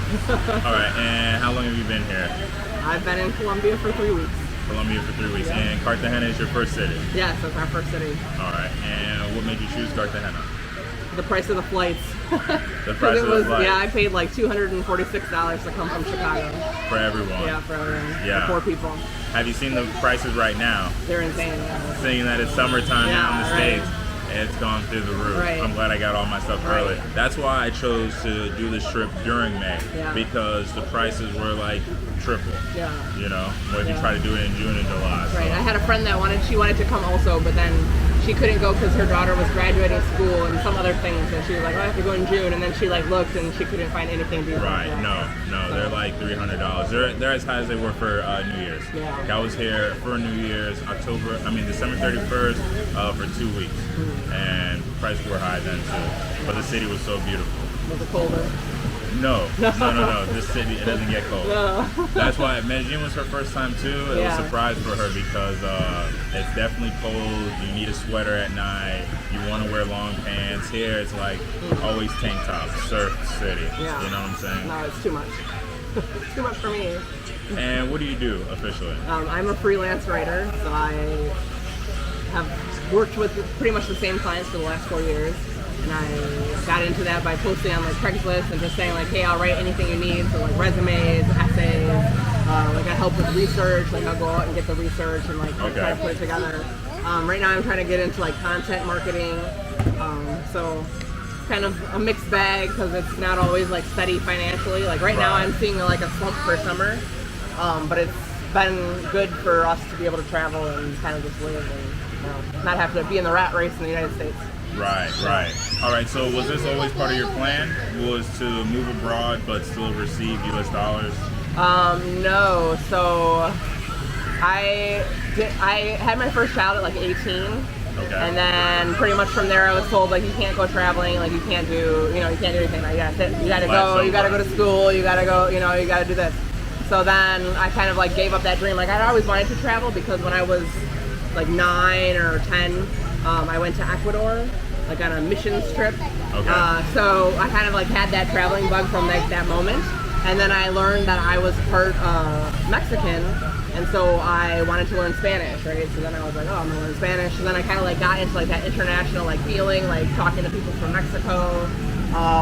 All right, and how long have you been here? I've been in Colombia for 3 weeks. Colombia for 3 weeks, and Cartagena is your first city? Yes, that's our first city. All right, and what made you choose Cartagena? The price of the flights. The price of the flights? Yeah, I paid like $246 to come from Chicago. For everyone? Yeah, for everyone. Yeah. For 4 people. Have you seen the prices right now? They're insane. Yeah. Seeing that it's summertime now in the right. States, it's gone through the roof. Right. I'm glad I got all my stuff early. That's why I chose to do this trip during May, because the prices were like triple. Yeah. You know, what if you try to do it in June and July. Right. So. I had a friend that wanted to come also, but then she couldn't go because her daughter was graduating school and some other things, and she was like, oh, I have to go in June, and then she like looked and she couldn't find anything to do. Right. No, they're like $300. They're as high as they were for New Year's. Yeah. I was here for New Year's, December 31st for 2 weeks, and prices were high then too. But the city was so beautiful. Was it colder? No. This city, it doesn't get cold. No. That's why Medellin was her first time too. It was a surprise for her because it's definitely cold. You need a sweater at night. You want to wear long pants. Here it's like always tank tops, surf city. Yeah. You know what I'm saying? No, it's too much. It's too much for me. And what do you do officially? I'm a freelance writer, so I have worked with pretty much the same clients for the last 4 years. And I got into that by posting on like Craigslist and just saying like, hey, I'll write anything you need. So like resumes, essays, like I help with research. Like I'll go out and get the research and like try to put it together. Right now I'm trying to get into like content marketing. So kind of a mixed bag because it's not always like steady financially. Like right now I'm seeing like a slump for summer, but it's been good for us to be able to travel and kind of just live and not have to be in the rat race in the United States. Right. All right, so was this always part of your plan? Was to move abroad but still receive US dollars? No. So I had my first child at like 18. Okay. And then pretty much from there I was told like you can't go traveling, like you can't do anything. Like, you gotta go to school, you gotta go, you gotta do this. So then I kind of like gave up that dream. Like I'd always wanted to travel because when I was like 9 or 10, I went to Ecuador, like on a missions trip. Okay. So I kind of like had that traveling bug from like that moment. And then I learned that I was part Mexican, and so I wanted to learn Spanish, right? So then I was like, oh, I'm gonna learn Spanish. And then I kind of like got into like that international like feeling, like talking to people from Mexico,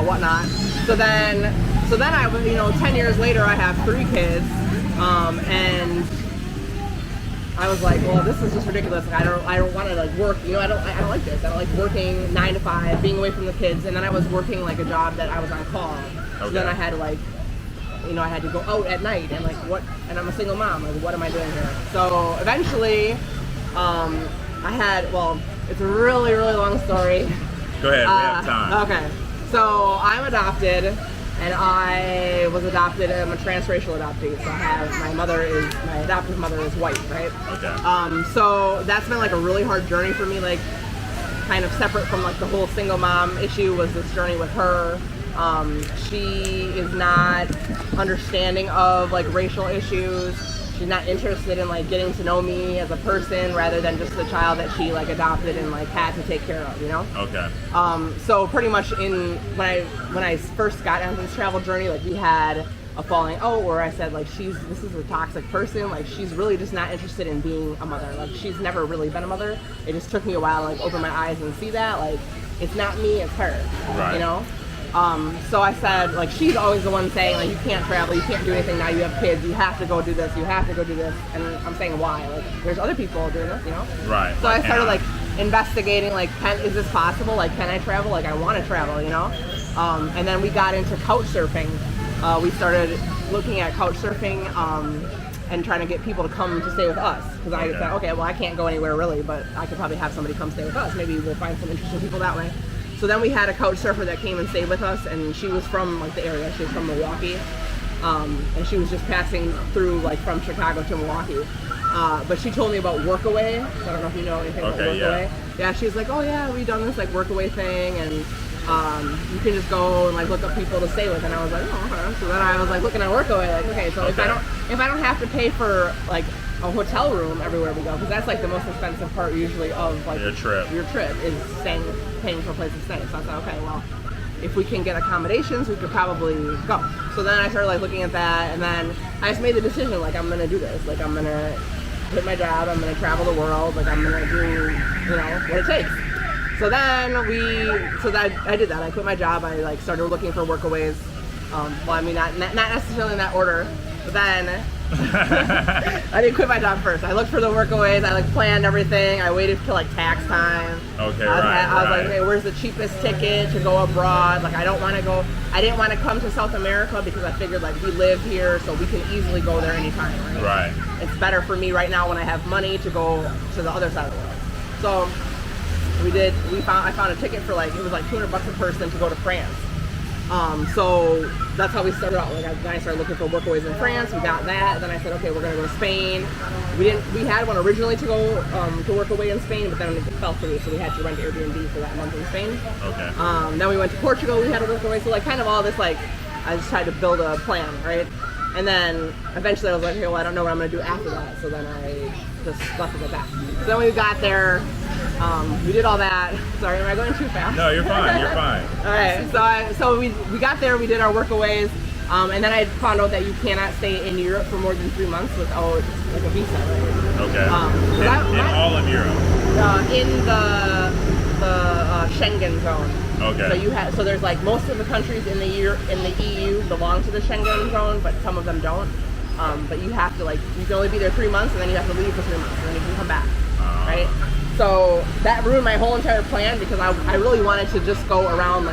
whatnot. So then I was, 10 years later, I have 3 kids, and I was like, well, this is just ridiculous. Like, I don't want to like work. I don't like this. I don't like working 9 to 5, being away from the kids. And then I was working like a job that I was on call. So then I had to like, I had to go out at night and like and I'm a single mom. Like, what am I doing here? So eventually, it's a really, really long story. Go ahead, we have time. Okay. So I'm adopted, and I was adopted. I'm a transracial adoptee. So my adoptive mother is white, right? Okay. So that's been like a really hard journey for me. Like, kind of separate from like the whole single mom issue was this journey with her. She is not understanding of like racial issues. She's not interested in like getting to know me as a person rather than just the child that she like adopted and like had to take care of, Okay. So pretty much when I first got on this travel journey, like we had a falling out where I said like this is a toxic person, like she's really just not interested in being a mother. Like she's never really been a mother. It just took me a while to like open my eyes and see that like it's not me, it's her. Right. So I said, like, she's always the one saying, like, you can't travel, you can't do anything now, you have kids, you have to go do this, you have to go do this. And I'm saying, why? Like, there's other people doing this, Right. So I started, like, investigating, like, is this possible? Like, can I travel? Like, I want to travel, And then we got into couch surfing. We started looking at couch surfing and trying to get people to come to stay with us. Because I thought, okay, well, I can't go anywhere really, but I could probably have somebody come stay with us. Maybe we'll find some interesting people that way. So then we had a couch surfer that came and stayed with us, and she was from like the area. She was from Milwaukee, and she was just passing through like from Chicago to Milwaukee. But she told me about Workaway. So I don't know if you know anything about Workaway. Yeah, she was like, oh yeah, we've done this like Workaway thing, and you can just go and like look up people to stay with. And I was like, oh, okay. So then I was like looking at Workaway, like, okay, so if I don't have to pay for like a hotel room everywhere we go, because that's like the most expensive part usually of like your trip is paying for a place to stay. So I thought, okay, well, if we can get accommodations, we could probably go. So then I started like looking at that, and then I just made the decision, like, I'm gonna do this. Like, I'm gonna quit my job, I'm gonna travel the world, like, I'm gonna do, you know, what it takes. So then I did that. I quit my job. I like started looking for workaways. Well, I mean, not necessarily in that order, but then I didn't quit my job first. I looked for the workaways. I like planned everything. I waited till like tax time. Okay, I was like, hey, where's the cheapest ticket to go abroad? Like, I didn't want to come to South America because I figured like we live here, so we can easily go there anytime. Right. It's better for me right now when I have money to go to the other side of the world. So I found a ticket for like, it was like $200 a person to go to France. So that's how we started out. Like, I started looking for workaways in France. We got that. Then I said, okay, we're gonna go to Spain. We had one originally to go to work away in Spain, but then it fell through, so we had to rent Airbnb for that month in Spain. Okay. Then we went to Portugal. We had a workaway. So like kind of all this, like, I just tried to build a plan, right? And then eventually I was like, okay, well, I don't know what I'm gonna do after that. So then I just left it at that. So then we got there. We did all that. Sorry, am I going too fast? No, you're fine. You're fine. All right. So we got there. We did our workaways, and then I found out that you cannot stay in Europe for more than 3 months without like a visa. Right? Okay. In all of Europe. In the Schengen zone. Okay. So there's like most of the countries in the EU belong to the Schengen zone, but some of them don't. But you have to you can only be there 3 months, and then you have to leave for 3 months, and then you can come back. Right. So that ruined my whole entire plan because I really wanted to just go around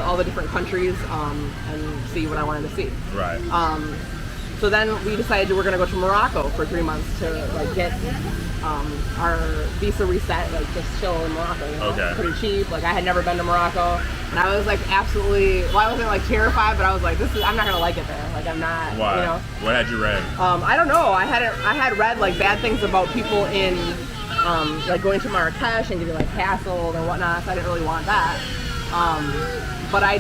all the different countries and see what I wanted to see. Right. So then we decided we're gonna go to Morocco for 3 months to like get our visa reset, like just chill in Morocco. You know? Okay. Pretty cheap. Like I had never been to Morocco, and I was like absolutely. Well, I wasn't like terrified, but I was like, I'm not gonna like it there. Like I'm not. Why? You know. What had you read? I don't know. I had read like bad things about people in. Like going to Marrakesh and getting like hassled and whatnot, so I didn't really want that. But I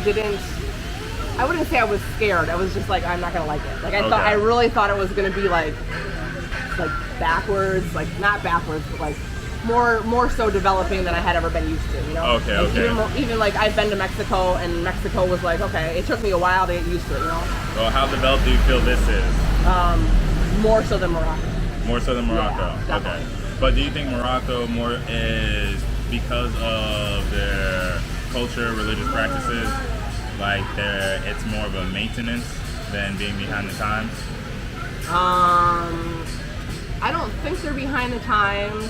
wouldn't say I was scared. I was just like, I'm not gonna like it. Like I really thought it was gonna be like backwards, like not backwards, but like more so developing than I had ever been used to, you know? Okay. Even like I've been to Mexico, and Mexico was like, okay, it took me a while to get used to it, you know? Well, how developed do you feel this is? More so than Morocco. More so than Morocco? Yeah, definitely. Okay. But do you think Morocco more is because of their culture, religious practices, like it's more of a maintenance than being behind the times? I don't think they're behind the times.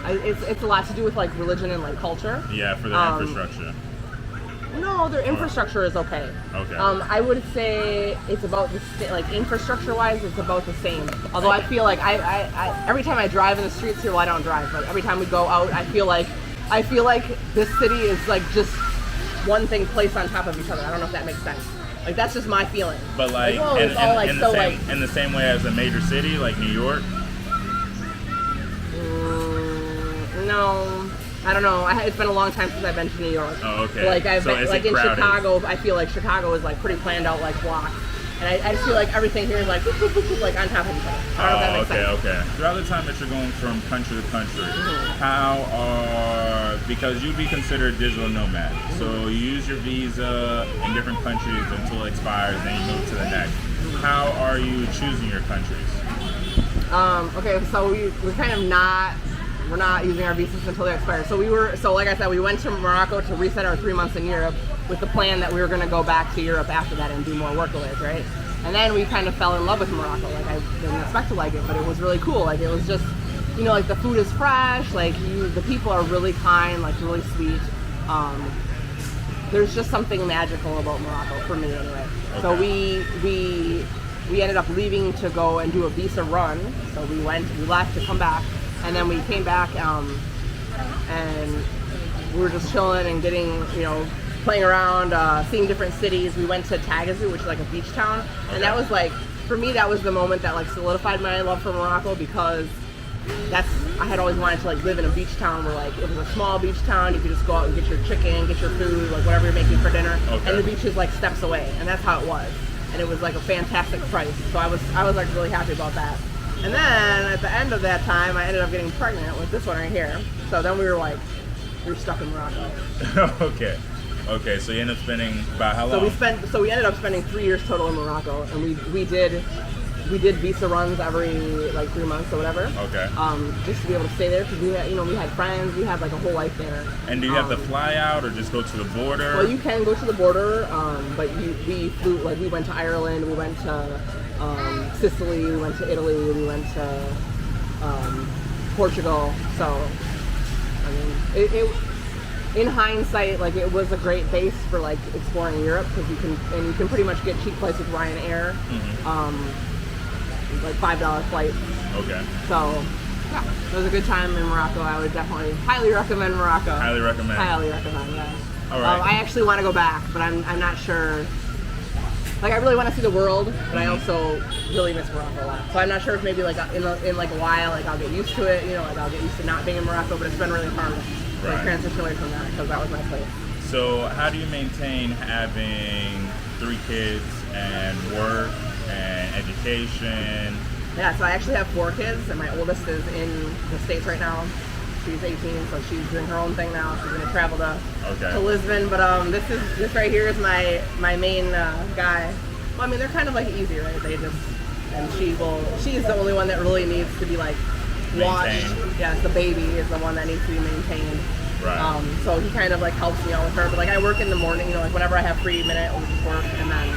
It's a lot to do with like religion and like culture. Yeah, for their infrastructure. No, their infrastructure is okay. Okay. I would say it's about like infrastructure-wise, it's about the same. Although I feel like I every time I drive in the streets here, well, I don't drive, but every time we go out, I feel like this city is like just one thing placed on top of each other. I don't know if that makes sense. Like that's just my feeling. But like, in the same way as a major city like New York. No. I don't know. It's been a long time since I've been to New York. Oh, okay. Like I've so been like in Chicago. I feel like Chicago is like pretty planned out like blocks, and I just feel like everything here is like boop, boop, boop, boop, like on top of each other. I don't know if that makes sense. Okay. Throughout the time that you're going from country to country, because you'd be considered a digital nomad, so you use your visa in different countries until it expires, and then you move to the next. How are you choosing your countries? Okay, so we're kind of not. We're not using our visas until they expire. So like I said, we went to Morocco to reset our 3 months in Europe with the plan that we were going to go back to Europe after that and do more workaways, right? And then we kind of fell in love with Morocco. Like I didn't expect to like it, but it was really cool. Like it was just, you know, like the food is fresh. Like the people are really kind, like really sweet. There's just something magical about Morocco for me, anyway. Okay. So we ended up leaving to go and do a visa run. So we left to come back. And then we came back, and we were just chilling and getting, you know, playing around, seeing different cities. We went to Tagazu, which is like a beach town, and that was like, for me, that was the moment that like solidified my love for Morocco, because I had always wanted to like live in a beach town where like it was a small beach town. You could just go out and get your chicken, get your food, like whatever you're making for dinner, and the beach is like steps away, and that's how it was. And it was like a fantastic price, so I was like really happy about that. And then at the end of that time, I ended up getting pregnant with this one right here. So then we were stuck in Morocco. Okay. Okay, so you end up spending about how long? So we ended up spending 3 years total in Morocco, and we did visa runs every like 3 months or whatever. Okay. Just to be able to stay there because we had friends, we had like a whole life there. And do you have to fly out or just go to the border? Well, you can go to the border, but we flew, like we went to Ireland, we went to Sicily, we went to Italy, we went to Portugal. So I mean, it in hindsight, like it was a great base for like exploring Europe because you can pretty much get cheap flights with Ryanair. Like $5 flights. Okay. So, yeah, it was a good time in Morocco. I would definitely highly recommend Morocco. Highly recommend. Highly recommend, yeah. All right. I actually want to go back, but I'm not sure. Like, I really want to see the world, but I also really miss Morocco a lot. So I'm not sure if maybe like in like a while, like I'll get used to it. You know, like I'll get used to not being in Morocco. But it's been really fun to like, transition away from that because that was my place. So how do you maintain having 3 kids and work and education? Yeah, so I actually have 4 kids, and my oldest is in the States right now. She's 18, so she's doing her own thing now. She's gonna travel to Lisbon. But this right here is my main guy. Well, I mean, they're kind of like easy, right? She's the only one that really needs to be like watched. Maintained. Yeah, the baby is the one that needs to be maintained. Right. So he kind of like helps me out with her. But like I work in the morning, you know, like whenever I have free minute, I'll just work and then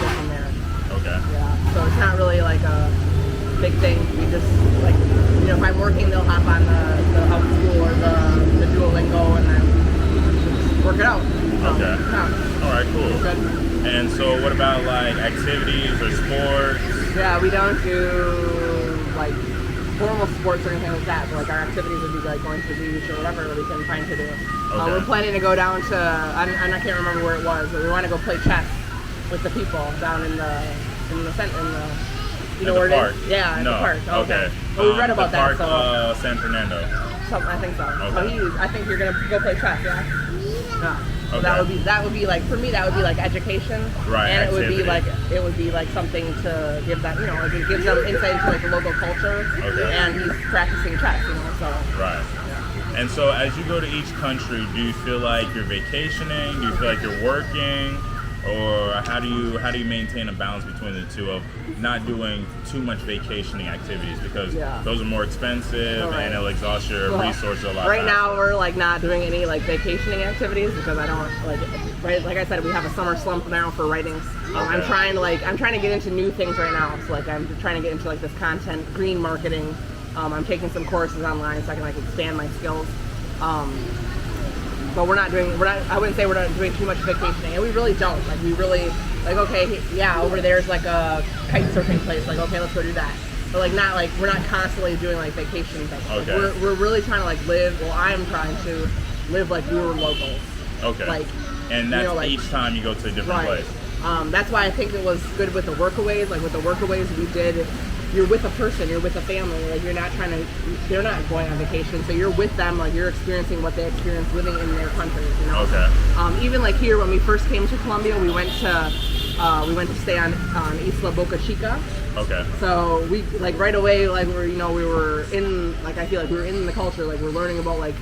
go from there. Okay. Yeah. So it's not really like a big thing. We just like, you know, if I'm working, they'll hop on the Hub School or the Duolingo and then just work it out. Okay. Yeah. All right. Cool. Good. And so, what about like activities or sports? Yeah, we don't do like formal sports or anything like that. But like our activities would be like going to the beach or whatever we can find to do. Okay. We're planning to go down to I can't remember where it was, but we want to go play chess with the people down in the you know where it is? Yeah, in the park. Okay. Well, we read about that. Park, San Fernando. Something, I think so. Okay. So I think you're gonna go play chess, yeah. Yeah. So Okay. that would be like for me that would be like education. Right. And activity. it would be like something to give that, you know, like it gives them insight into like the local culture. Okay. And he's practicing chess, you know, so. Right. Yeah. And so, as you go to each country, do you feel like you're vacationing? Do you feel like you're working? Or how do you maintain a balance between the two of not doing too much vacationing activities because those are more expensive and it'll exhaust your resources a lot. Right now we're like not doing any like vacationing activities because I don't like I said, we have a summer slump now for writings. I'm trying to get into new things right now. So like I'm trying to get into like this content green marketing. I'm taking some courses online so I can like expand my skills. But I wouldn't say we're not doing too much vacationing, and we really don't. Like we really, like okay, yeah, over there's like a kite surfing place. Like okay, let's go do that. But like not like we're not constantly doing like vacation things. Okay. Like, we're really trying to like live. Well, I'm trying to live like we were locals. Okay. Like, and that's you know, like, each time you go to a different place. That's why I think it was good with the workaways. Like with the workaways, you're with a person, you're with a family. Like they're not going on vacation, so you're with them. Like you're experiencing what they experience living in their countries. You know. Okay. Even like here, when we first came to Colombia, we went to stay on Isla Boca Chica. Okay. So we like right away, like we were in, like I feel like we were in the culture. Like we're learning about like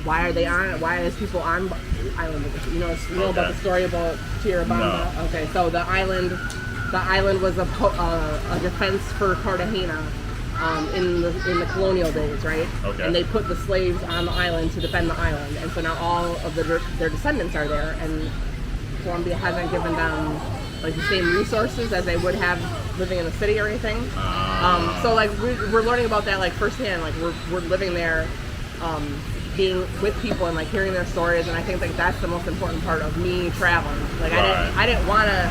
why is people on island? You know about the story about Tierra Bamba. No. Okay, so the island was a defense for Cartagena in the colonial days, right? Okay. And they put the slaves on the island to defend the island, and so now all of their descendants are there, and Colombia hasn't given them like the same resources as they would have living in the city or anything. So like we're learning about that like firsthand. Like we're living there, being with people and like hearing their stories, and I think like that's the most important part of me traveling. Like I didn't want to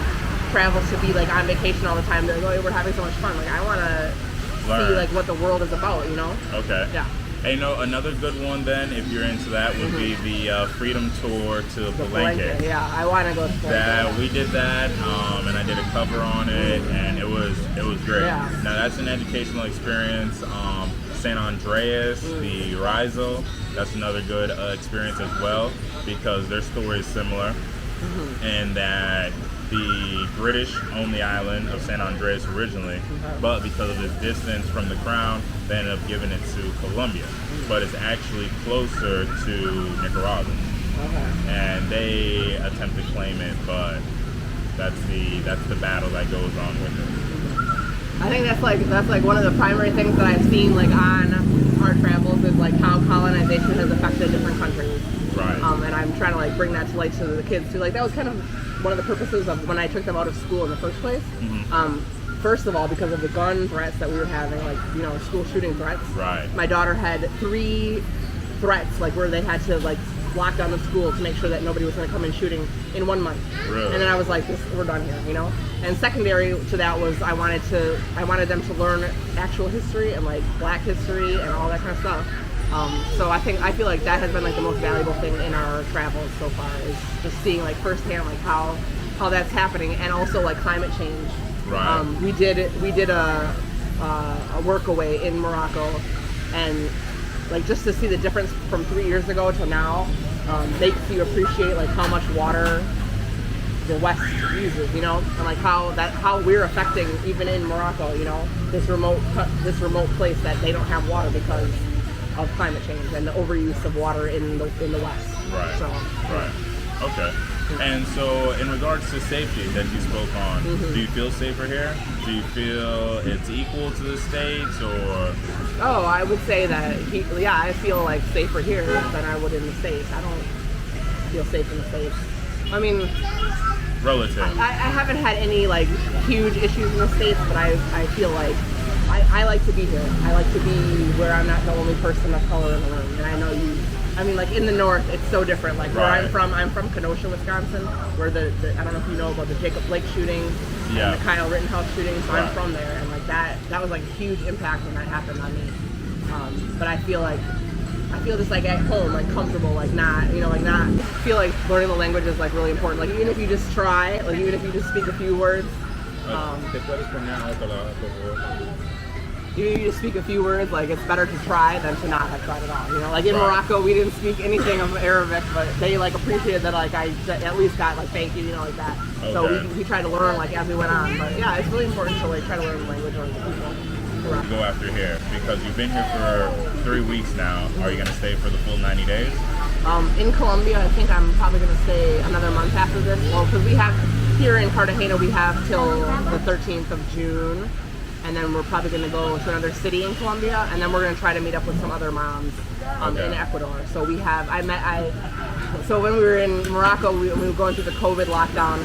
travel to be like on vacation all the time. They're like, oh, we're having so much fun. Like I want to see like what the world is about, you know? Okay. Yeah. Hey, another good one then, if you're into that, would be the Freedom Tour to Palenque. Yeah, I want to go to Palenque. We did that, and I did a cover on it, and it was great. Yeah. Now that's an educational experience. San Andreas, the Rizal, that's another good experience as well because their story is similar, in that the British owned the island of San Andreas originally, but because of its distance from the crown, they ended up giving it to Colombia. But it's actually closer to Nicaragua. and they attempt to claim it, but that's the battle that goes on with it. I think that's like one of the primary things that I've seen like on our travels is like how colonization has affected different countries. Right. And I'm trying to like bring that to light to the kids too. Like that was kind of one of the purposes of when I took them out of school in the first place. First of all, because of the gun threats that we were having, like, you know, school shooting threats. Right. My daughter had 3 threats, like where they had to like lock down the school to make sure that nobody was going to come in shooting in 1 month. Really? And then I was like, we're done here, you know. And secondary to that was I wanted them to learn actual history and like Black history and all that kind of stuff. So I feel like that has been like the most valuable thing in our travels so far is just seeing like firsthand like how that's happening, and also like climate change. Right. We did a workaway in Morocco, and like just to see the difference from 3 years ago to now, makes you appreciate like how much water the West uses, you know, and like how we're affecting even in Morocco, you know, this remote place that they don't have water because of climate change and the overuse of water in the West. Right. So, right. Okay. And so, in regards to safety that you spoke on, do you feel safer here? Do you feel it's equal to the States, or? Oh, I would say that, I feel like safer here than I would in the States. I don't feel safe in the States. I mean, relative. I haven't had any like huge issues in the States, but I feel like I like to be here. I like to be where I'm not the only person of color in the room, and I know you. I mean, like in the north, it's so different. Like where I'm from Kenosha, Wisconsin, where the I don't know if you know about the Jacob Blake shooting and the Kyle Rittenhouse shooting. So I'm from there, and like that was like a huge impact when that happened on me. But I feel just like at home, like comfortable, like not, you know, like not. I feel like learning the language is like really important. Like even if you just try, like even if you just speak a few words. Even if you just speak a few words, like it's better to try than to not have tried at all. You know, like in Morocco, we didn't speak anything of Arabic, but they like appreciated that like I at least got like thank you, you know, like that. Okay. So we tried to learn like as we went on. But yeah, it's really important to like try to learn the language of people. Go after here because you've been here for 3 weeks now. Are you going to stay for the full 90 days? In Colombia, I think I'm probably going to stay another month after this. Well, because we have here in Cartagena, we have till the 13th of June. And then we're probably going to go to another city in Colombia, and then we're going to try to meet up with some other moms in Ecuador. So so when we were in Morocco, we were going through the COVID lockdown.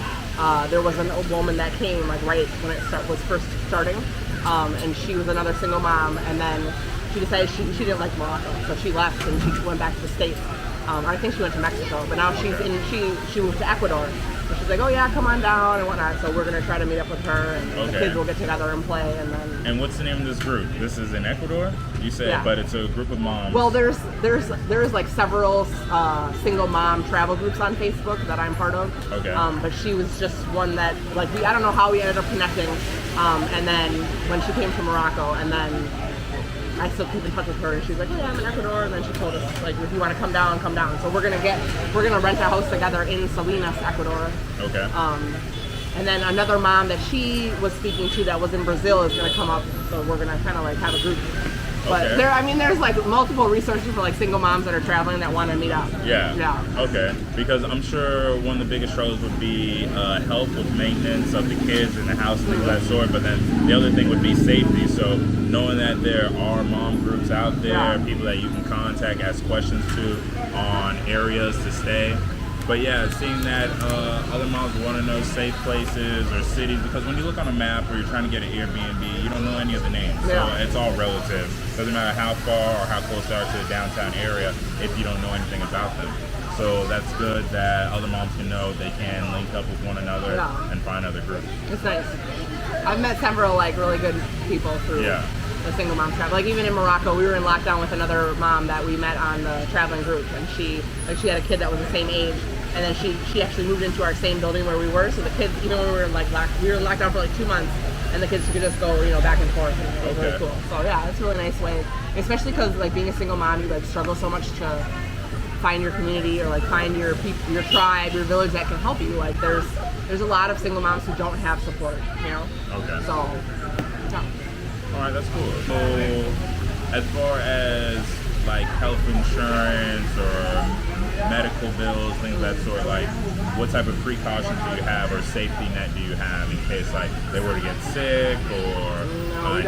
There was an old woman that came like right when it was first starting, and she was another single mom. And then she decided she didn't like Morocco, so she left and she went back to the States. I think she went to Mexico, but now she moved to Ecuador. So she's like, oh yeah, come on down and whatnot. So we're gonna try to meet up with her, and the kids will get together and play, and then. And what's the name of this group? This is in Ecuador, you said, but it's a group of moms. Well, there's like several single mom travel groups on Facebook that I'm part of. Okay. But she was just one that like I don't know how we ended up connecting, and then when she came to Morocco, and then. I still keep in touch with her, and she's like, "Oh yeah, I'm in Ecuador." And then she told us, like, if you want to come down, come down. So we're gonna rent a house together in Salinas, Ecuador. Okay. And then another mom that she was speaking to that was in Brazil is gonna come up. So we're gonna kind of like have a group. But there's like multiple resources for like single moms that are traveling that want to meet up. Yeah. Yeah. Okay. Because I'm sure one of the biggest struggles would be help with maintenance of the kids in the house and things of that sort. But then the other thing would be safety. So knowing that there are mom groups out there, people that you can contact, ask questions to on areas to stay. But yeah, seeing that other moms want to know safe places or cities, because when you look on a map or you're trying to get an Airbnb, you don't know any of the names. So it's all relative. Doesn't matter how far or how close they are to the downtown area if you don't know anything about them. So that's good that other moms can know they can link up with one another and find other groups. It's nice. I've met several like really good people through the single mom travel. Like even in Morocco, we were in lockdown with another mom that we met on the traveling group, and she had a kid that was the same age. And then she actually moved into our same building where we were. So the kids, even when we were in lockdown for like 2 months, and the kids could just go, you know, back and forth. And it was really cool. So yeah, it's a really nice way, especially because like being a single mom, you like struggle so much to find your community or like find your people, your tribe, your village that can help you. Like there's a lot of single moms who don't have support, you know. Okay. So yeah. All right, that's cool. So as far as like health insurance or medical bills, things of that sort. Like, what type of precautions do you have, or safety net do you have in case like they were to get sick, or? No, we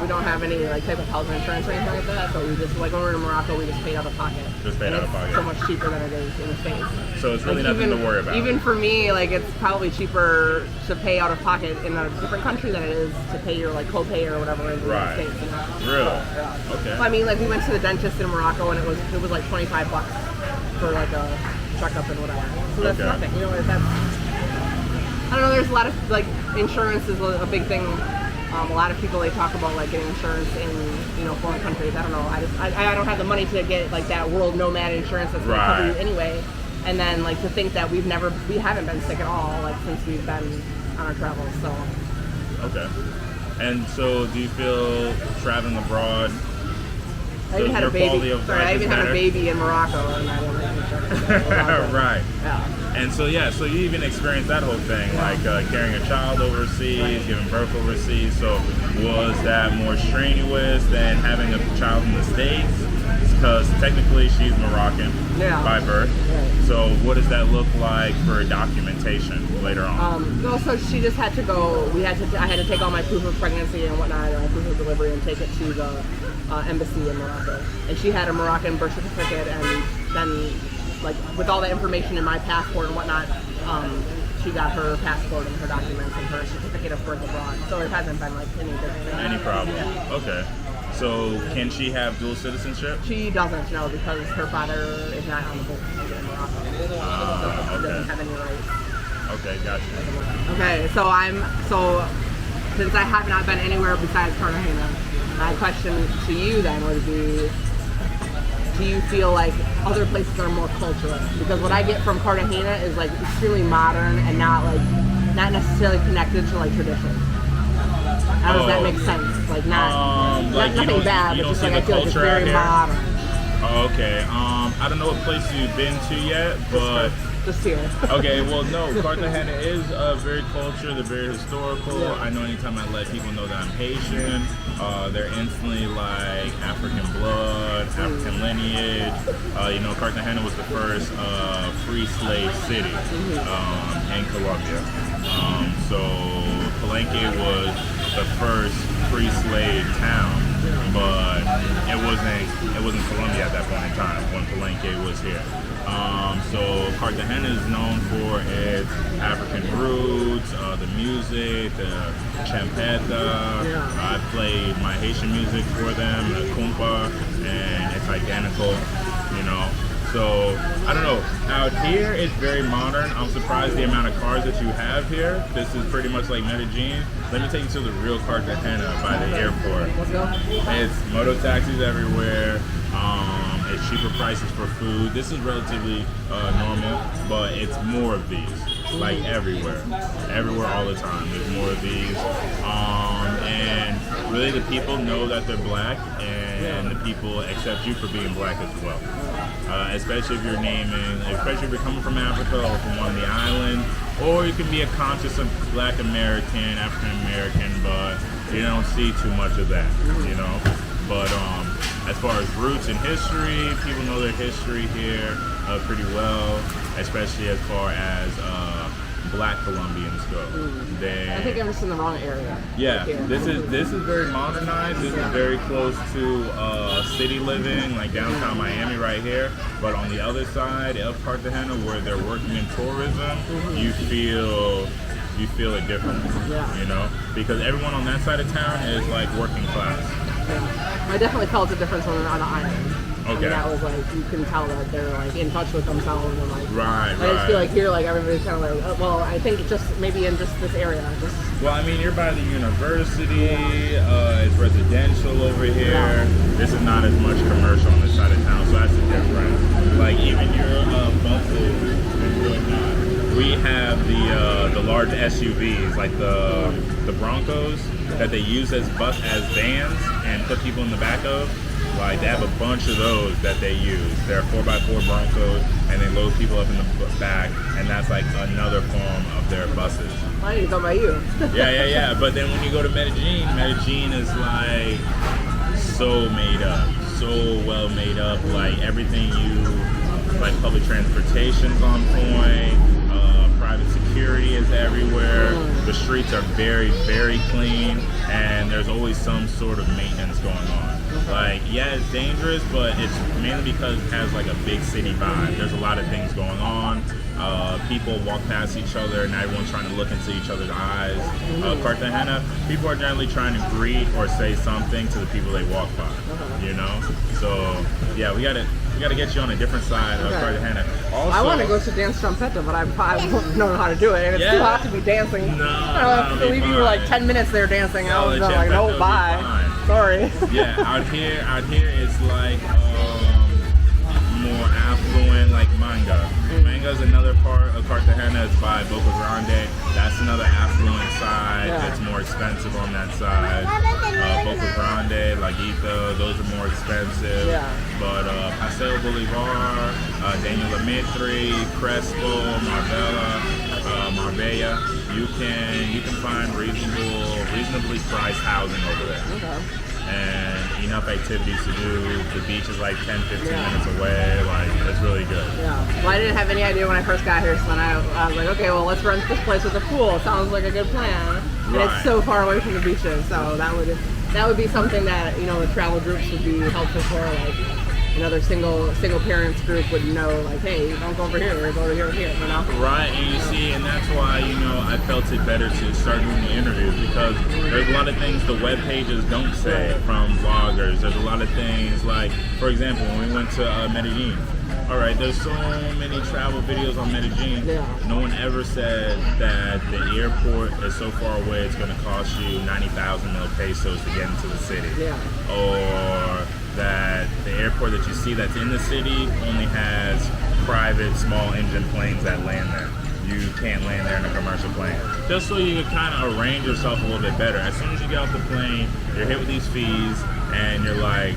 don't have any like type of health insurance or anything like that. So we just like when we were in Morocco, we just paid out of pocket. Just paid out of pocket. So much cheaper than it is in the States. So it's really nothing to worry about. Even for me, like it's probably cheaper to pay out of pocket in a different country than it is to pay your like copay or whatever in the United States. You know? Really? Yeah. Okay. Well, I mean, like we went to the dentist in Morocco and it was like $25 for like a checkup and whatever. So that's nothing. You know, that's I don't know. There's a lot of like insurance is a big thing. A lot of people they talk about like getting insurance in foreign countries. I don't know. I don't have the money to get like that world nomad insurance that's going to cover you anyway. And then like to think that we haven't been sick at all like since we've been on our travels. So. Okay. And so do you feel traveling abroad? I even had a baby. Sorry, I even had a baby in Morocco, and I didn't have insurance. Right. Yeah. And so so you even experienced that whole thing, like carrying a child overseas, giving birth overseas. So was that more strenuous than having a child in the States? Because technically she's Moroccan by birth. Right. So what does that look like for documentation later on? Well, so she just had to go. I had to take all my proof of pregnancy and whatnot, and my proof of delivery, and take it to the embassy in Morocco. And she had a Moroccan birth certificate, and then like with all the information in my passport and whatnot, she got her passport and her documents and her certificate of birth abroad. So it hasn't been like any problem. Yeah. Okay. So can she have dual citizenship? She doesn't, no, because her father is not on the boat in Morocco. So she doesn't have any rights. Okay, gotcha. Okay, so since I have not been anywhere besides Cartagena, my question to you then would be, do you feel like other places are more cultural? Because what I get from Cartagena is like extremely modern and not necessarily connected to like tradition. How does that make sense? Like nothing bad, but just like I feel like it's very modern. Oh, okay. I don't know what place you've been to yet, but just here. Okay, well, no, Cartagena is very cultured. They're very historical. Yeah. I know anytime I let people know that I'm Haitian, they're instantly like African blood, African lineage. Cartagena was the first free slave city in Colombia. So Palenque was the first free slave town, but it wasn't Colombia at that point in time when Palenque was here. So Cartagena is known for its African roots, the music, the champeta. I played my Haitian music for them, the compa, and it's identical, So, I don't know, out here it's very modern. I'm surprised the amount of cars that you have here. This is pretty much like Medellin. Let me take you to the real Cartagena by the airport. Let's go. It's moto taxis everywhere. It's cheaper prices for food. This is relatively normal, but it's more of these, like everywhere all the time. There's more of these, and really the people know that they're black, and the people accept you for being black as well. Especially if you're coming from Africa or from one of the islands, or you can be a conscious of Black American, African American, but you don't see too much of that, But as far as roots and history, people know their history here pretty well, especially as far as Black Colombians go. I think I'm just in the wrong area. Yeah, this is very modernized. This is very close to city living, like downtown Miami right here. But on the other side of Cartagena, where they're working in tourism, you feel it differently. Because everyone on that side of town is like working class. I definitely felt the difference on the island. Okay. I mean, that was like, you can tell that they're like in touch with themselves and like. Right. I just feel like here, like everybody's kind of like, well, I think just maybe in just this area. Well, I mean, you're by the university. It's residential over here. This is not as much commercial on this side of town, so that's the difference. Like even your buses and whatnot. We have the large SUVs, like the Broncos, that they use as vans and put people in the back of. Like they have a bunch of those that they use. They're 4x4 Broncos, and they load people up in the back, and that's like another form of their buses. I need to go by you. Yeah. But then when you go to Medellin is like so made up, so well made up. Like everything like public transportation's on point. Private security is everywhere. The streets are very, very clean, and there's always some sort of maintenance going on. Like, yeah, it's dangerous, but it's mainly because it has like a big city vibe. There's a lot of things going on. People walk past each other, and everyone's trying to look into each other's eyes. Cartagena, people are generally trying to greet or say something to the people they walk by. You know, so yeah, we gotta get you on a different side of Cartagena. Also, I want to go to dance trompeta, but I don't know how to do it, and it's too hot to be dancing. No, I have to leave you for like 10 minutes there dancing. I was like, no, bye. Sorry. Yeah, out here it's like more affluent, like Manga. Manga's another part of Cartagena. It's by Boca Grande. That's another affluent side. It's more expensive on that side. Boca Grande, Laguito, those are more expensive. But Paseo Bolivar, Daniel Lemaitre, Crespo, Marbella, you can find reasonably priced housing over there. And enough activities to do. The beach is like 10-15 minutes away. Like, it's really good. Well, I didn't have any idea when I first got here, so then I was like, okay, well, let's rent this place with a pool. Sounds like a good plan. And it's so far away from the beaches, so that would be something that, you know, the travel groups would be helpful for. Like, another single parents group would know, like, hey, don't go over here, go over here, you know? Right, and you see, and that's why, you know, I felt it better to start doing the interviews, because there's a lot of things the web pages don't say from vloggers. There's a lot of things, like, for example, when we went to Medellin, all right, there's so many travel videos on Medellin. No one ever said that the airport is so far away it's going to cost you 90,000 mil pesos to get into the city. Or that the airport that you see that's in the city only has private small engine planes that land there. You can't land there in a commercial plane. Just so you can kind of arrange yourself a little bit better. As soon as you get off the plane, you're hit with these fees, and you're like,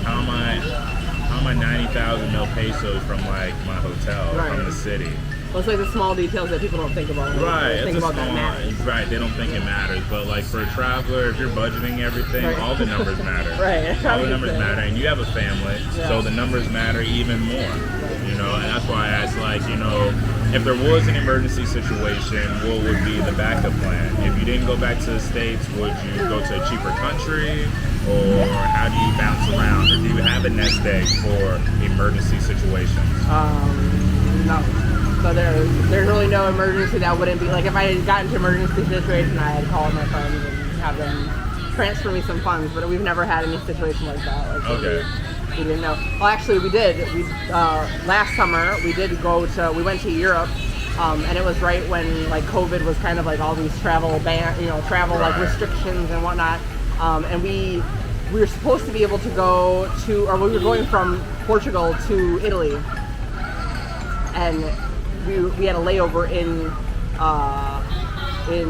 how am I 90,000 mil pesos from like my hotel from the city? Well, it's like the small details that people don't think about. Right, think about that matters. Right, they don't think it matters. But like for a traveler, if you're budgeting everything, all the numbers matter. All the numbers matter, and you have a family, so the numbers matter even more. You know, and that's why I asked, like, you know, if there was an emergency situation, what would be the backup plan? If you didn't go back to the States, would you go to a cheaper country? Or how do you bounce around? Or do you have a nest egg for emergency situations? No. So there's really no emergency that wouldn't be, like, if I had gotten into an emergency situation, I had called my friends and have them transfer me some funds, but we've never had any situation like that. Like, okay. We didn't know. Well, actually, we did. Last summer, we went to Europe, and it was right when, like, COVID was kind of like all these travel like restrictions and whatnot. And we were supposed to be able to go to, or we were going from Portugal to Italy, and we had a layover in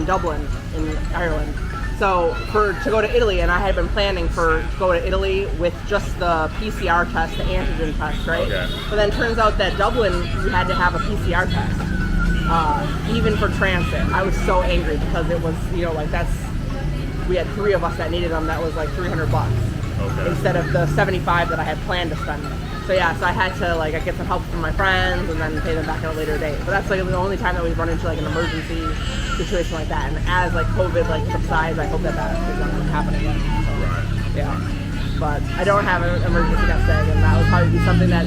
Dublin, in Ireland. So to go to Italy, and I had been planning to go to Italy with just the PCR test, the antigen test, right? Okay. But then it turns out that Dublin, you had to have a PCR test, even for transit. I was so angry because it was, you know, like we had 3 of us that needed them. That was like $300 instead of the 75 that I had planned to spend. So yeah, so I had to like get some help from my friends and then pay them back at a later date. But that's like the only time that we've run into like an emergency situation like that. And as like COVID like subsides, I hope that is not going to happen again. So, yeah. But I don't have an emergency nest egg, and that would probably be something that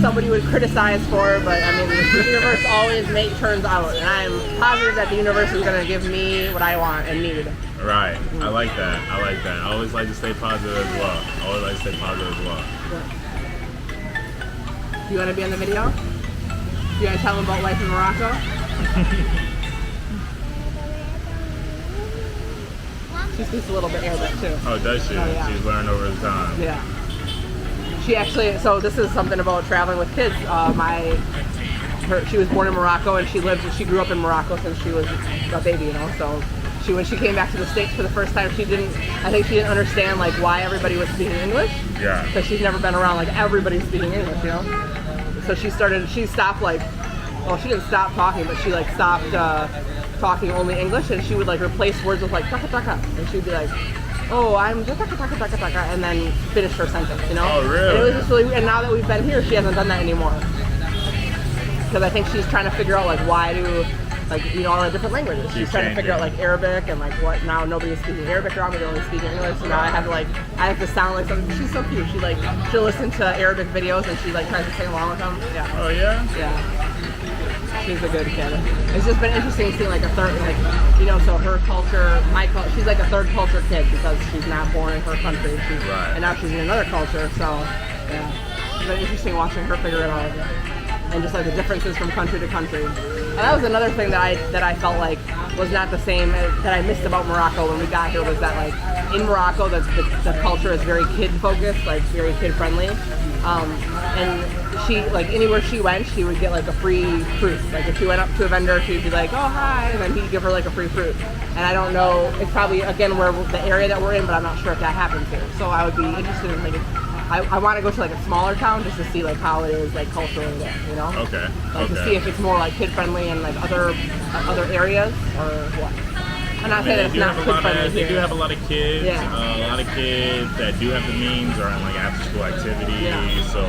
somebody would criticize for. But I mean, the universe always turns out, and I'm positive that the universe is going to give me what I want and need. Right. I like that. I always like to stay positive as well. Yeah. Do you want to be in the video? Do you want to tell them about life in Morocco? She speaks a little bit Arabic too. Oh, does she? Oh, yeah. She's learned over the time. Yeah. She actually, so this is something about traveling with kids. She was born in Morocco, and she grew up in Morocco since she was a baby, you know. So when she came back to the States for the first time, I think she didn't understand like why everybody was speaking English. Yeah. Because she's never been around like everybody speaking English, you know. So she stopped like, well, she didn't stop talking, but she like stopped talking only English, and she would like replace words with like taka taka, and she'd be like, oh, I'm just taka taka taka, and then finish her sentence, you know. Oh, really? And it was just really, and now that we've been here, she hasn't done that anymore. because I think she's trying to figure out like why do like all the different languages. She's trying to figure out like Arabic and like what now nobody's speaking Arabic around me, they're only speaking English. So now I have to sound like something. She's so cute. She'll listen to Arabic videos and she like tries to sing along with them. Yeah. Oh yeah? Yeah. She's a good kid. It's just been interesting seeing like a third so her culture, she's like a third culture kid because she's not born in her country. And now she's in another culture, so yeah. It's been interesting watching her figure it all out. And just like the differences from country to country. And that was another thing that I felt like was not the same that I missed about Morocco when we got here, was that like in Morocco the culture is very kid focused, like very kid friendly. And she like anywhere she went, she would get like a free fruit. Like if she went up to a vendor, she'd be like, oh hi, and then he'd give her like a free fruit. And I don't know, it's probably again where the area that we're in, but I'm not sure if that happens here. So I would be interested in like I want to go to like a smaller town just to see like how it is like culturally there, you know? Okay. Like to see if it's more like kid friendly in like other areas or what. I'm not saying that it's not kid friendly here. They do have a lot of kids. Yeah. A lot of kids that do have the means are in like after school activities. Yeah. So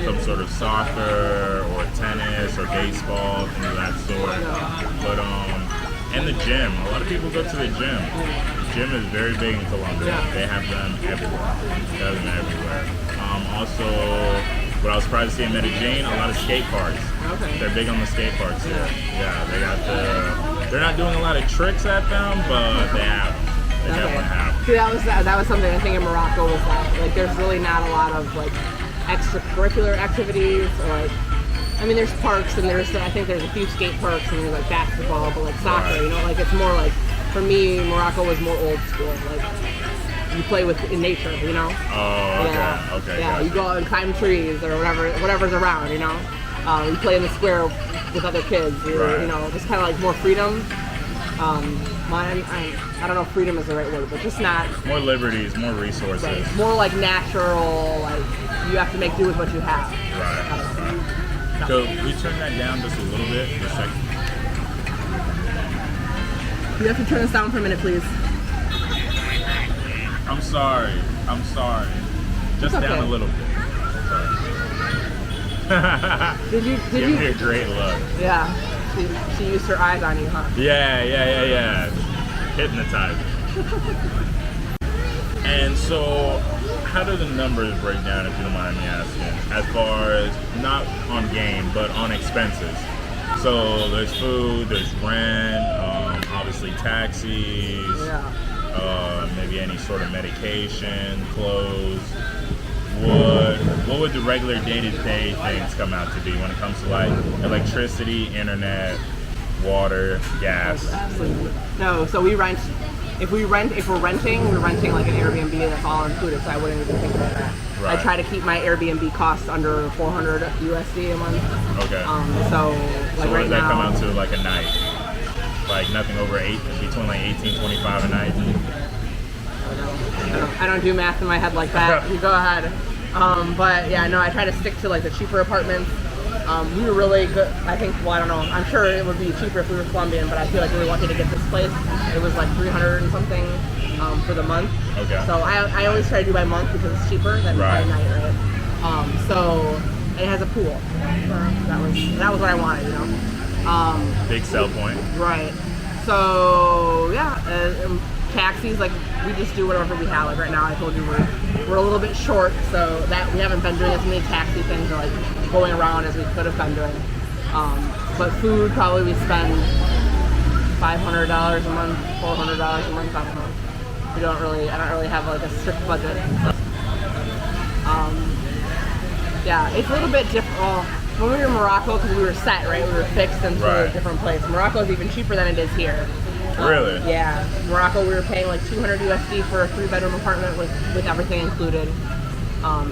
some sort of soccer or tennis or baseball, things of that sort. But and the gym. A lot of people go to the gym. The gym is very big in Colombia. Yeah. They have them everywhere. They have them everywhere. Also, what I was surprised to see in Medellin, a lot of skate parks. Okay. They're big on the skate parks here. Yeah, they got they're not doing a lot of tricks at them, but they have. They definitely have. See, that was something I think in Morocco was like there's really not a lot of like extracurricular activities or like. I mean, there's parks and I think there's a few skate parks and there's like basketball, but like soccer, you know, like it's more like, for me, Morocco was more old school. Like you play in nature, you know. Oh, okay, yeah. okay. Yeah, gotcha. you go out and climb trees or whatever's around, you know. You play in the square with other kids, you know, just kind of like more freedom. I don't know if freedom is the right word, but just not. More liberties, more resources. Right. More like natural, like you have to make do with what you have. Right. So we turn that down just a little bit for a second. You have to turn this down for a minute, please. I'm sorry. Just okay. down a little bit. Did you? Give me a great look. Yeah. She used her eyes on you, huh? Yeah. Hypnotized. And so, how do the numbers break down, if you don't mind me asking, as far as not on game, but on expenses? So there's food, there's rent, obviously taxis, maybe any sort of medication, clothes. What would the regular day-to-day things come out to be when it comes to like electricity, internet, water, gas? Absolutely. No, so if we're renting like an Airbnb that's all included, so I wouldn't even think about that. Right. I try to keep my Airbnb costs under 400 USD a month. Okay. So what does that come out to like a night? Like nothing over between like 18-25 a night? I don't do math in my head like that. You go ahead. But yeah, no, I try to stick to like the cheaper apartments. We were really good. I think, well, I don't know. I'm sure it would be cheaper if we were Colombian, but I feel like we were lucky to get this place. It was like 300 and something for the month. Okay. So I always try to do by month because it's cheaper than by night, right? So it has a pool. That was what I wanted, you know. Big sell point. Right. So yeah, taxis, like we just do whatever we have. Like right now, I told you we're a little bit short, so that we haven't been doing as many taxi things or like going around as we could have been doing. But food, probably we spend $500 a month, $400 a month. I don't know. I don't really have like a strict budget. Yeah, it's a little bit different. Well, when we were in Morocco, because we were set, right? We were fixed into a different place. Morocco is even cheaper than it is here. Really? Yeah. Morocco, we were paying like 200 USD for a 3-bedroom apartment with everything included,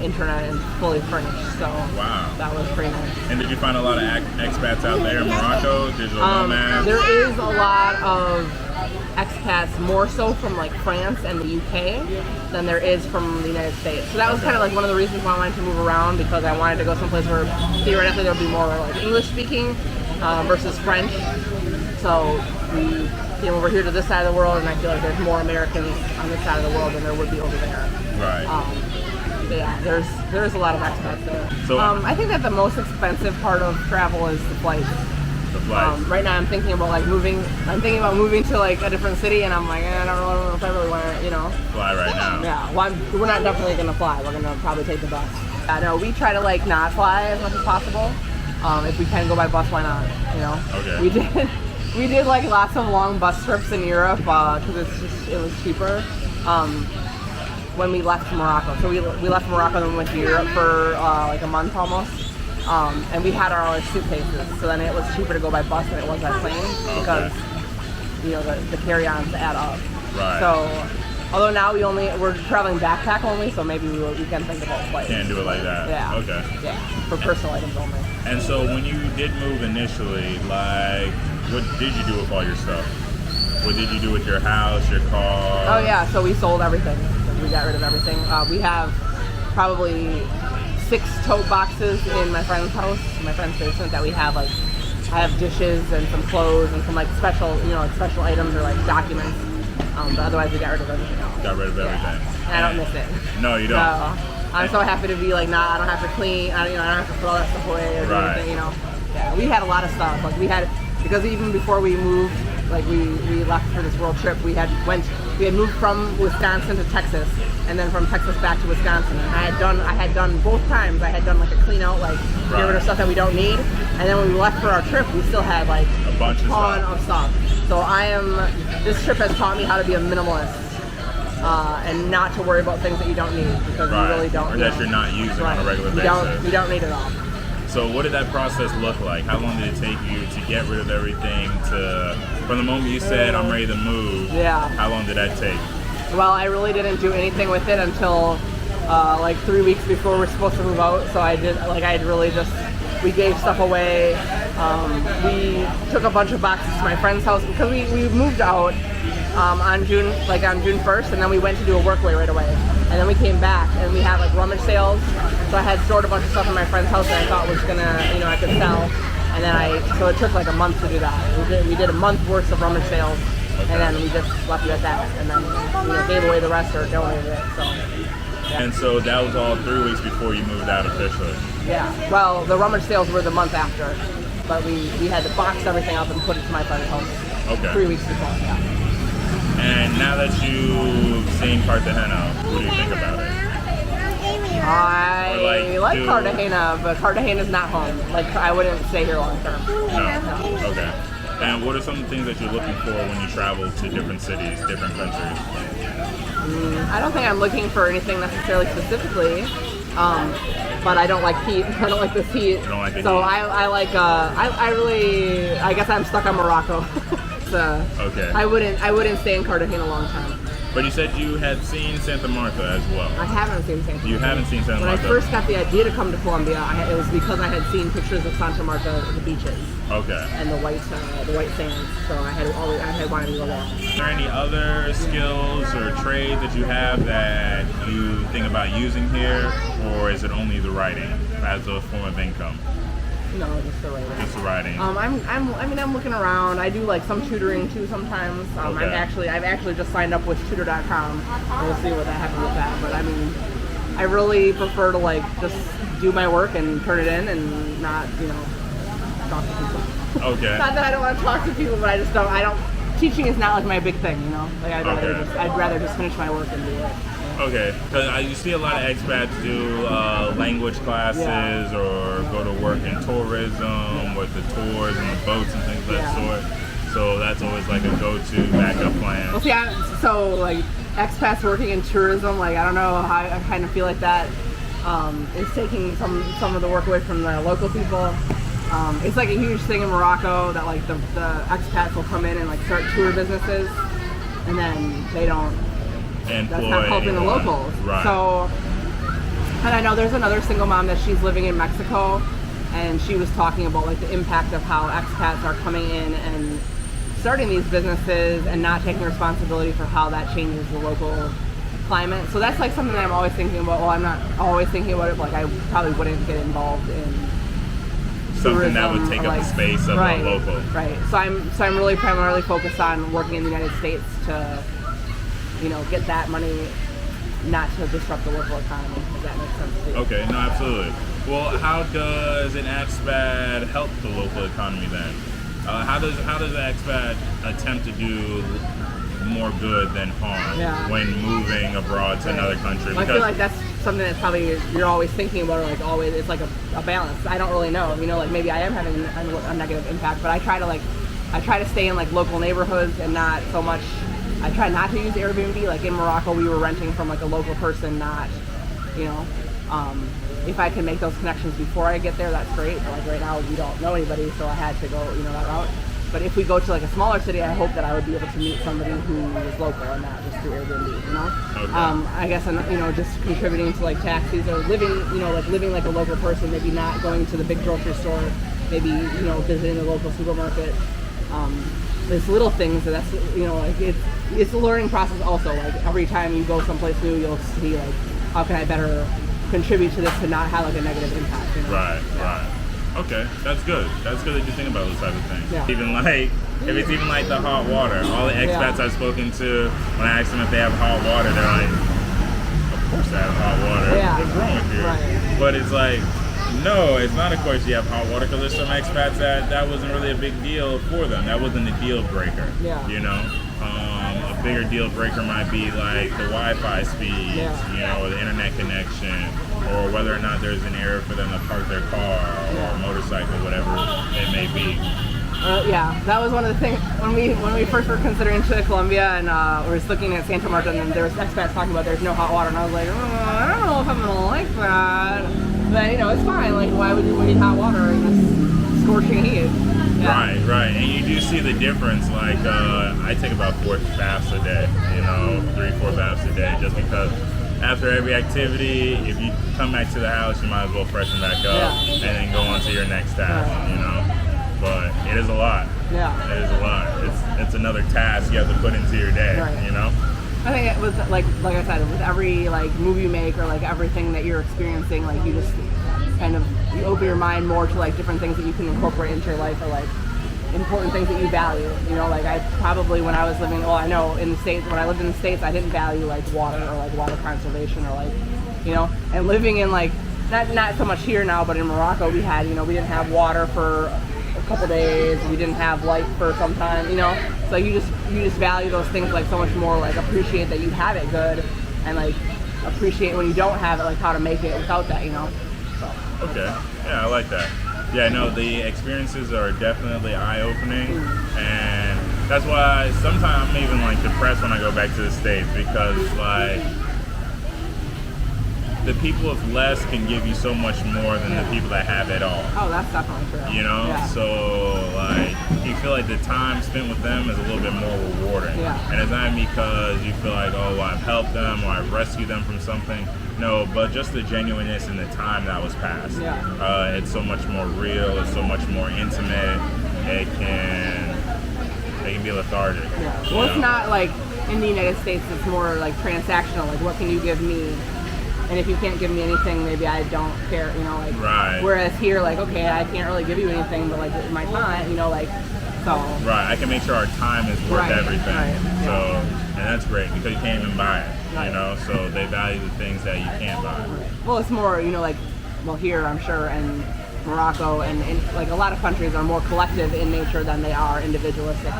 internet and fully furnished. So wow, that was pretty nice. And did you find a lot of expats out there in Morocco? Digital nomads? There is a lot of expats, more so from like France and the UK than there is from the United States. So that was kind of like one of the reasons why I wanted to move around, because I wanted to go someplace where theoretically there would be more like English speaking versus French. So we came over here to this side of the world, and I feel like there's more Americans on this side of the world than there would be over there. Right. Yeah, there's a lot of expats there. So I think that the most expensive part of travel is the flights. the flights. Right now I'm thinking about moving to like a different city, and I'm like, I don't know if I really want to, Fly right now. Yeah, well, we're not definitely gonna fly. We're gonna probably take the bus. I know we try to like not fly as much as possible. If we can go by bus, why not? Okay. We did like lots of long bus trips in Europe because it was cheaper. When we left Morocco, so we left Morocco and then we went to Europe for like a month almost. And we had our own suitcases, so then it was cheaper to go by bus than it was by plane because the carry-ons add up. Right. So, although now we're traveling backpack only, so maybe we can think about flights. Can't do it like that. Yeah. Okay. Yeah, for personal items only. And so when you did move initially, like, what did you do with all your stuff? What did you do with your house, your car? Oh yeah, so we sold everything. We got rid of everything. We have probably 6 tote boxes in my friend's house, my friend's basement, that we have I have dishes and some clothes and some like special items or like documents. But otherwise we got rid of everything else. Got rid of everything. And I don't miss it. No, you don't. So I'm so happy to be like, I don't have to clean, I don't have to throw that stuff away or do anything, Yeah, we had a lot of stuff. Because even before we moved, we left for this world trip, we had moved from Wisconsin to Texas, and then from Texas back to Wisconsin. And I had done both times. I had done like a clean out, get rid of stuff that we don't need. And then when we left for our trip, we still had like a bunch of stuff. So this trip has taught me how to be a minimalist and not to worry about things that you don't need because you really don't. Or that you're not using on a regular basis. You don't need it all. So what did that process look like? How long did it take you to get rid of everything from the moment you said, I'm ready to move? Yeah. How long did that take? Well, I really didn't do anything with it until 3 weeks before we're supposed to move out. So we gave stuff away. We took a bunch of boxes to my friend's house because we moved out on June 1st, and then we went to do a workaway right away. And then we came back and we had like rummage sales. So I had stored a bunch of stuff in my friend's house that I thought was gonna, I could sell. And then so it took like a month to do that. We did a month worth of rummage sales, and then we just left it at that. And then gave away the rest or donated it. So. Yeah. And so that was all 3 weeks before you moved out officially. Yeah. Well, the rummage sales were the month after, but we had to box everything up and put it to my friend's house. Okay. 3 weeks before. Yeah. And now that you've seen Cartagena, what do you think about it? I like Cartagena, but Cartagena is not home. I wouldn't stay here long term. No. Okay. And what are some things that you're looking for when you travel to different cities, different countries? I don't think I'm looking for anything necessarily specifically, but I don't like heat. I don't like this heat. You don't like the so heat? I guess I'm stuck on Morocco. Okay. I wouldn't stay in Cartagena long time. But you said you had seen Santa Marta as well. I haven't seen Santa Marta. You haven't seen Santa Marta? When I first got the idea to come to Colombia, it was because I had seen pictures of Santa Marta, the beaches. Okay. And the white sands. So I had wanted to go there. Is there any other skills or trade that you have that you think about using here, or is it only the writing as a form of income? No, just the writing. Just the writing. I'm looking around. I do like some tutoring too sometimes. Okay. I've actually just signed up with tutor.com. We'll see what happens with that. But I really prefer to just do my work and turn it in and not, talk to people. Okay. Not that I don't want to talk to people, but I don't. Teaching is not my big thing, I'd rather just finish my work and do it. Okay, because you see a lot of expats do language classes or go to work in tourism with the tours and the boats and things of that sort. So that's always like a go-to backup plan. Well, see, expats working in tourism, I don't know how I kind of feel like that is taking some of the work away from the local people. It's a huge thing in Morocco that the expats will come in and start tour businesses, and then they don't. That's not helping the locals. Right. So, and I know there's another single mom that she's living in Mexico, and she was talking about the impact of how expats are coming in and starting these businesses and not taking responsibility for how that changes the local climate. So that's something that I'm always thinking about. Well, I'm not always thinking about it. I probably wouldn't get involved in something that would take up the space of the local. Right. So I'm really primarily focused on working in the United States to, get that money not to disrupt the local economy, if that makes sense to you. Okay, no, absolutely. Well, how does an expat help the local economy then? How does an expat attempt to do more good than harm when moving abroad to another country? I feel like that's something that's probably you're always thinking about, or like always it's like a balance. I don't really know, like maybe I am having a negative impact, but I try to stay in like local neighborhoods and not so much. I try not to use Airbnb. Like in Morocco, we were renting from like a local person, not, if I can make those connections before I get there, that's great. But like right now, we don't know anybody, so I had to go, that route. But if we go to like a smaller city, I hope that I would be able to meet somebody who is local and not just through Airbnb, Okay. I guess, just contributing to like taxis or living, living like a local person, maybe not going to the big grocery store, maybe, visiting the local supermarket. There's little things that's, it's a learning process also. Like every time you go someplace new, you'll see like, how can I better contribute to this to not have like a negative impact, Right. Okay, that's good. That's good that you think about those type of things. Yeah. Even like, if it's even like the hot water, all the expats I've spoken to, when I ask them if they have hot water, they're like, of course I have hot water. Yeah. What's wrong with you? Right. But it's like, no, it's not of course you have hot water, because there's some expats that wasn't really a big deal for them. That wasn't a deal breaker. Yeah. A bigger deal breaker might be like the Wi-Fi speeds, or the internet connection, or whether or not there's an area for them to park their car or motorcycle, whatever it may be. That was one of the things when we first were considering to Colombia, and we were looking at Santa Marta, and there was expats talking about there's no hot water, and I was like, I don't know if I'm gonna like that. But it's fine. Like, why would we need hot water in this scorching heat? Yeah. Right. And you do see the difference. Like, I take about 4 baths a day. 3-4 baths a day, just because after every activity, if you come back to the house, you might as well freshen back up and then go on to your next task. But it is a lot. Yeah. It is a lot. It's another task you have to put into your day. Right. I think it was like I said, with every like move you make or like everything that you're experiencing, like you just kind of you open your mind more to like different things that you can incorporate into your life, or like important things that you value. Like I probably when I was living, I know in the States, when I lived in the States, I didn't value like water or like water conservation or like, and living in like not so much here now, but in Morocco we had, we didn't have water for a couple days, we didn't have light for some time, so you just value those things like so much more, like appreciate that you have it good, and like appreciate when you don't have it, like how to make it without that, so. Okay, yeah, I like that. Yeah, no, the experiences are definitely eye-opening, and that's why sometimes I'm even like depressed when I go back to the States, because like the people with less can give you so much more than the people that have it all. Oh, that's definitely true. So like you feel like the time spent with them is a little bit more rewarding. Yeah. And it's not because you feel like, I've helped them or I've rescued them from something. No, but just the genuineness and the time that was passed. Yeah. It's so much more real. It's so much more intimate. It can be lethargic. Yeah. Well, it's not like in the United States. It's more like transactional. Like, what can you give me? And if you can't give me anything, maybe I don't care, Right. Whereas here, like, okay, I can't really give you anything, but like my time, so. Right, I can make sure our time is worth everything. Right. So, and that's great, because you can't even buy it, Right. So they value the things that you can't buy. Well, it's more, here, I'm sure, and Morocco and like a lot of countries are more collective in nature than they are individualistic.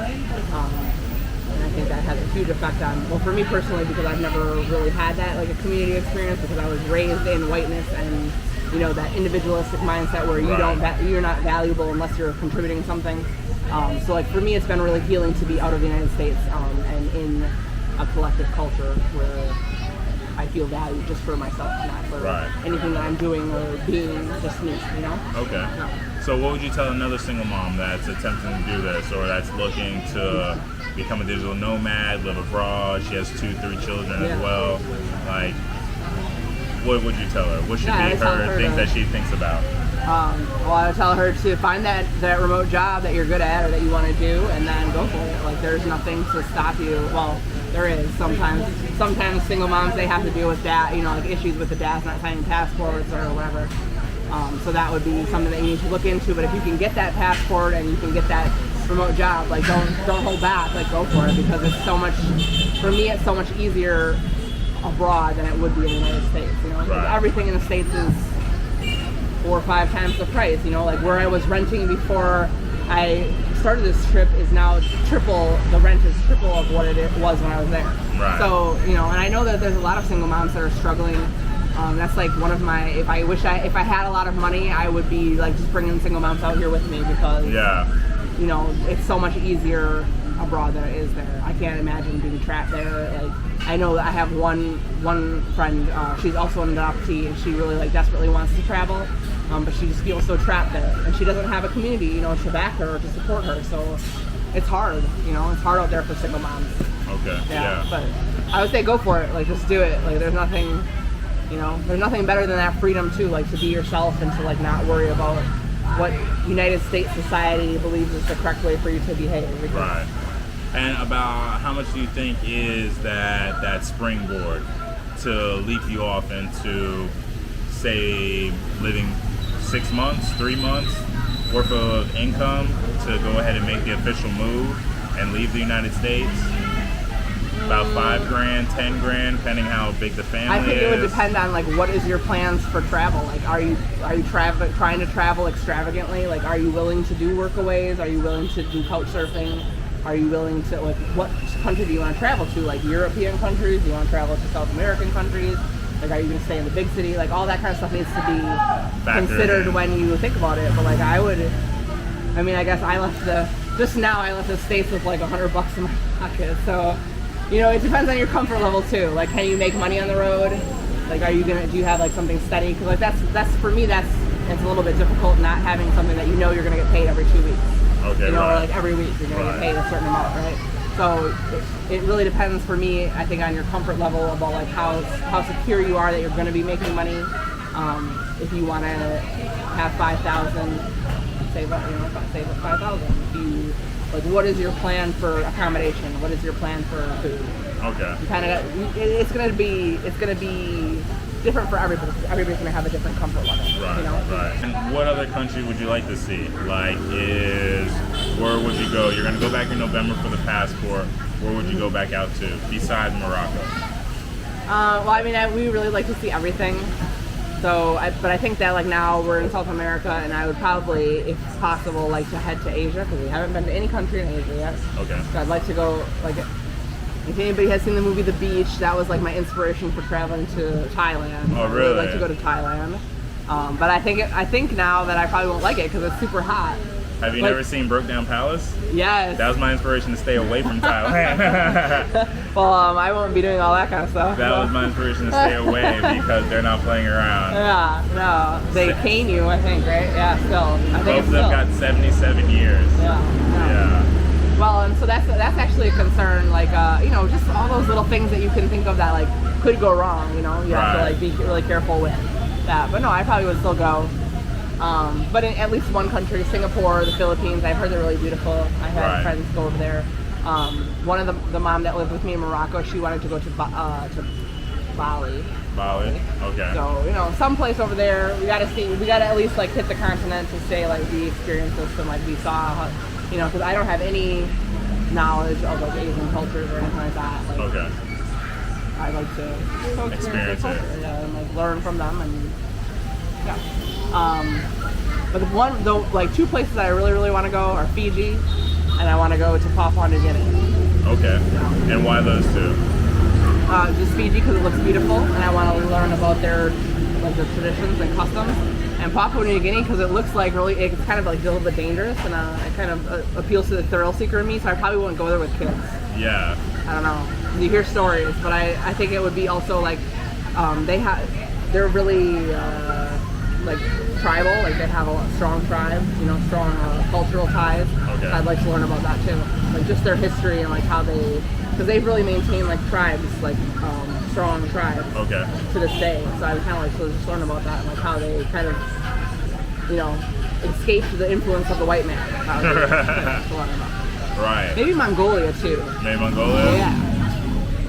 And I think that has a huge effect on, for me personally, because I've never really had that, like a community experience, because I was raised in whiteness and, that individualistic mindset where you're not valuable unless you're contributing something. So like for me, it's been really healing to be out of the United States and in a collective culture where I feel valued just for myself, not for anything that I'm doing or being, just me, Okay. Yeah. So what would you tell another single mom that's attempting to do this, or that's looking to become a digital nomad, live abroad, she has 2-3 children as well, like, what would you tell her? What should be her things that she thinks about? Well, I would tell her to find that remote job that you're good at or that you want to do, and then go for it. Like, there's nothing to stop you. Well, there is sometimes single moms, they have to deal with that, like issues with the dads not signing passports or whatever. So that would be something that you need to look into. But if you can get that passport and you can get that remote job, like don't hold back, like go for it, because it's so much, for me, it's so much easier abroad than it would be in the United States, you know? Right. Everything in the States is 4 or 5 times the price, you know? Like where I was renting before I started this trip is now triple, the rent is triple of what it was when I was there. Right. So, you know, and I know that there's a lot of single moms that are struggling. That's like one of my, if I had a lot of money, I would be like just bringing single moms out here with me because, you know, it's so much easier abroad than it is there. I can't imagine being trapped there. Like, I know that I have one friend, she's also an adoptee, and she really like desperately wants to travel, but she just feels so trapped there, and she doesn't have a community, you know, to back her or to support her. So it's hard, you know, it's hard out there for single moms. Okay. Yeah. But I would say go for it. Like, just do it. Like, there's nothing, you know, there's nothing better than that freedom too. Like, to be yourself and to like not worry about what United States society believes is the correct way for you to behave. Right. And about how much do you think is that springboard to leap you off into, say, living 6 months, 3 months worth of income to go ahead and make the official move and leave the United States? About $5,000, $10,000, depending how big the family is. I think it would depend on like what is your plans for travel. Like, are you trying to travel extravagantly? Like, are you willing to do workaways? Are you willing to do couch surfing? Are you willing to, like, what country do you want to travel to? Like, European countries? Do you want to travel to South American countries? Like, are you going to stay in the big city? Like, all that kind of stuff needs to be considered when you think about it. But, like, I guess I left the States with, like, $100 in my pocket. So, you know, it depends on your comfort level, too. Like, can you make money on the road? Like, do you have, like, something steady? Because, like, that's for me, it's a little bit difficult not having something that you know you're going to get paid every 2 weeks. Okay, you know, right. or like every week you're going to get paid a certain amount, right? So it really depends for me, I think, on your comfort level about like how secure you are that you're going to be making money. If you want to have 5,000, save up 5,000. If you like, what is your plan for accommodation? What is your plan for food? Okay. You kind of it's going to be different for everybody. Everybody's going to have a different comfort level. Right, you know? right. And what other country would you like to see? Like, where would you go? You're going to go back in November for the passport. Where would you go back out to besides Morocco? Well, I mean, we really like to see everything. So, but I think that like now we're in South America, and I would probably, if possible, like to head to Asia because we haven't been to any country in Asia yet. Okay. So I'd like to go like. If anybody has seen the movie The Beach, that was like my inspiration for traveling to Thailand. Oh, really? I'd like to go to Thailand. But I think now that I probably won't like it because it's super hot. Have you never seen Broke Down Palace? Yes. That was my inspiration to stay away from Thailand. Well, I won't be doing all that kind of stuff. That was my inspiration to stay away because they're not playing around. Yeah, no. They cane you, I think, right? Yeah, still. I think both of them got 77 years. Yeah. Well, and so that's actually a concern, like, you know, just all those little things that you can think of that, like, could go wrong, you know? You have to, like, be really careful with that. But no, I probably would still go. But in at least one country, Singapore, the Philippines, I've heard they're really beautiful. I had friends go over there. One of the mom that lived with me in Morocco, she wanted to go to Bali. Bali, okay. So, you know, someplace over there, we gotta at least, like, hit the continent to say, like, we experienced this and, like, we saw, you know, because I don't have any knowledge of, like, Asian cultures or anything like that. Like, okay. I'd like to experience their culture, and, like, learn from them, and, but like, 2 places that I really, really want to go are Fiji, and I want to go to Papua New Guinea. Okay. And why those 2? Just Fiji because it looks beautiful, and I want to learn about their traditions and customs. And Papua New Guinea because it looks like it's kind of like a little bit dangerous, and it kind of appeals to the thrill seeker in me. So I probably wouldn't go there with kids. Yeah. I don't know. You hear stories, but I think it would be also like they're really like tribal. Like they have a strong tribe, you know, strong cultural ties. Okay. I'd like to learn about that too, like just their history and like how because they've really maintained like tribes, like strong tribes. Okay. To this day, so I would kind of like to just learn about that and like how they kind of, you know, escaped the influence of the white man. Right. Maybe Mongolia too. Maybe Mongolia. Yeah.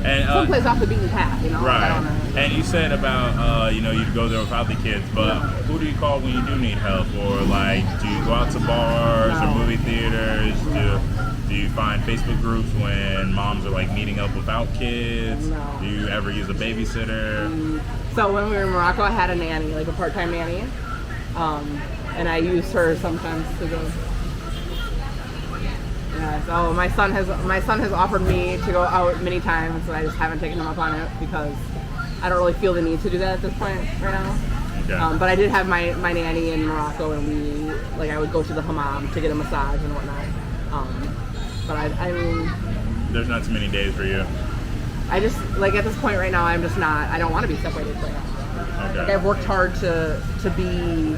And someplace off the beaten path, you know. Right. And you said about, you'd go there without the kids, but who do you call when you do need help? Or like, do you go out to bars or movie theaters? Do you find Facebook groups when moms are like meeting up without kids? No. Do you ever use a babysitter? So when we were in Morocco, I had a nanny, like a part-time nanny. And I used her sometimes to go. Yeah, so my son has offered me to go out many times, and I just haven't taken him up on it because I don't really feel the need to do that at this point right now. Okay. But I did have my nanny in Morocco, and I would go to the hammam to get a massage and whatnot. But I mean, there's not too many days for you. I just like at this point right now, I'm just not. I don't want to be separated right now. Okay. Like I've worked hard to be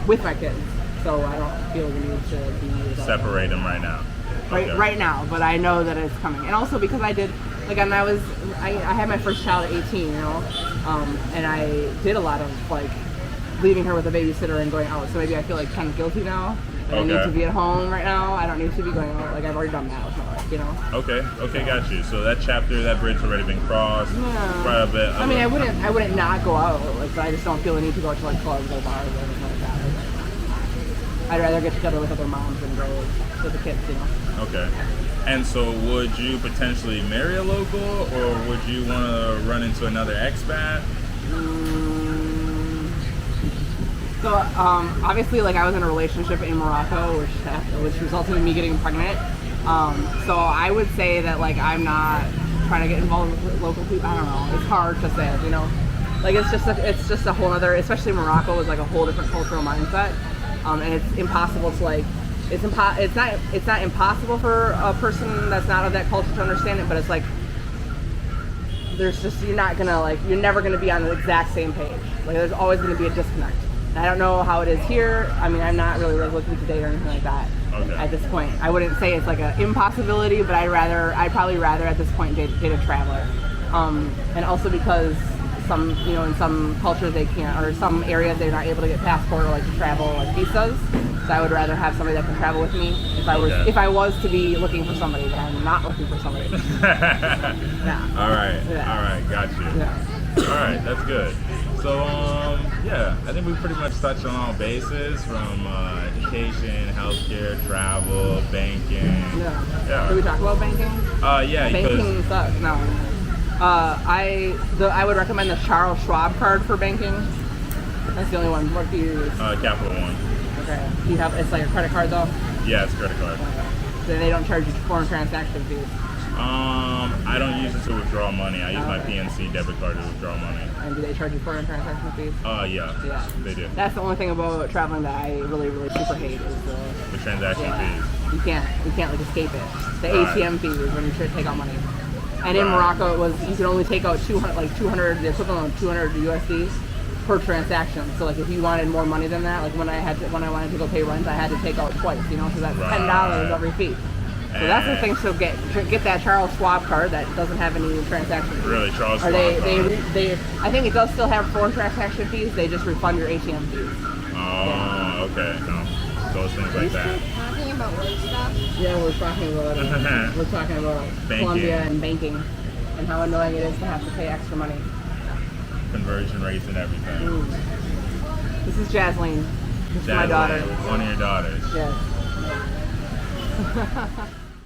with my kids, so I don't feel the need to be separate them right now. Right now, but I know that it's coming, and also because I did like when I had my first child at 18, and I did a lot of like leaving her with a babysitter and going out. So maybe I feel like kind of guilty now. I need to be at home right now. I don't need to be going out. Like I've already done that with my life, Okay, got you. So that bridge already been crossed. Yeah. Quite a bit. I mean, I wouldn't not go out, like, but I just don't feel the need to go to like clubs or bars or anything like that. I'd rather get together with other moms and go with the kids, Okay. And so would you potentially marry a local, or would you want to run into another expat? So obviously, like I was in a relationship in Morocco, which resulted in me getting pregnant. So I would say that like I'm not trying to get involved with local people. I don't know. It's hard to say, Like it's just a whole other. Especially Morocco is like a whole different cultural mindset, and it's impossible to like. It's not impossible for a person that's not of that culture to understand it, but it's like you're never gonna be on the exact same page. Like there's always gonna be a disconnect. And I don't know how it is here. I mean, I'm not really like looking to date or anything like that at this point. I wouldn't say it's like an impossibility, but I'd probably rather at this point date a traveler. And also because in some cultures they can't, or some areas they're not able to get passport or like to travel like visas. So I would rather have somebody that can travel with me if I was to be looking for somebody, but I'm not looking for somebody. Yeah. All right, got you. Yeah. All right, that's good. So I think we pretty much touched on all bases from education, healthcare, travel, banking. Yeah. Did we talk about banking? Yeah. Banking sucks. No. I would recommend the Charles Schwab card for banking. That's the only one. What do you use? Capital One. Okay. It's like a credit card though? Yeah, it's a credit card. Okay. So they don't charge you foreign transaction fees? I don't use it to withdraw money. I use my PNC debit card to withdraw money. And do they charge you foreign transaction fees? Yeah, they do. That's the only thing about traveling that I really, really super hate is the transaction fees. You can't like escape it. The ATM fees when you should take out money. And in Morocco, you could only take out 200, the equivalent of 200 USD per transaction. So like if you wanted more money than that, like when I wanted to go pay rent, I had to take out twice, so that's $10 every fee. So that's the thing. So get that Charles Schwab card that doesn't have any transaction fees. Really, Charles Schwab card? I think it does still have foreign transaction fees. They just refund your ATM fees. Oh, okay. No, those things like that. Talking about work stuff. Yeah, we're talking about banking. Colombia and banking and how annoying it is to have to pay extra money. Conversion rates and everything. This is Jasleen. This is my daughter. One of your daughters. Yes.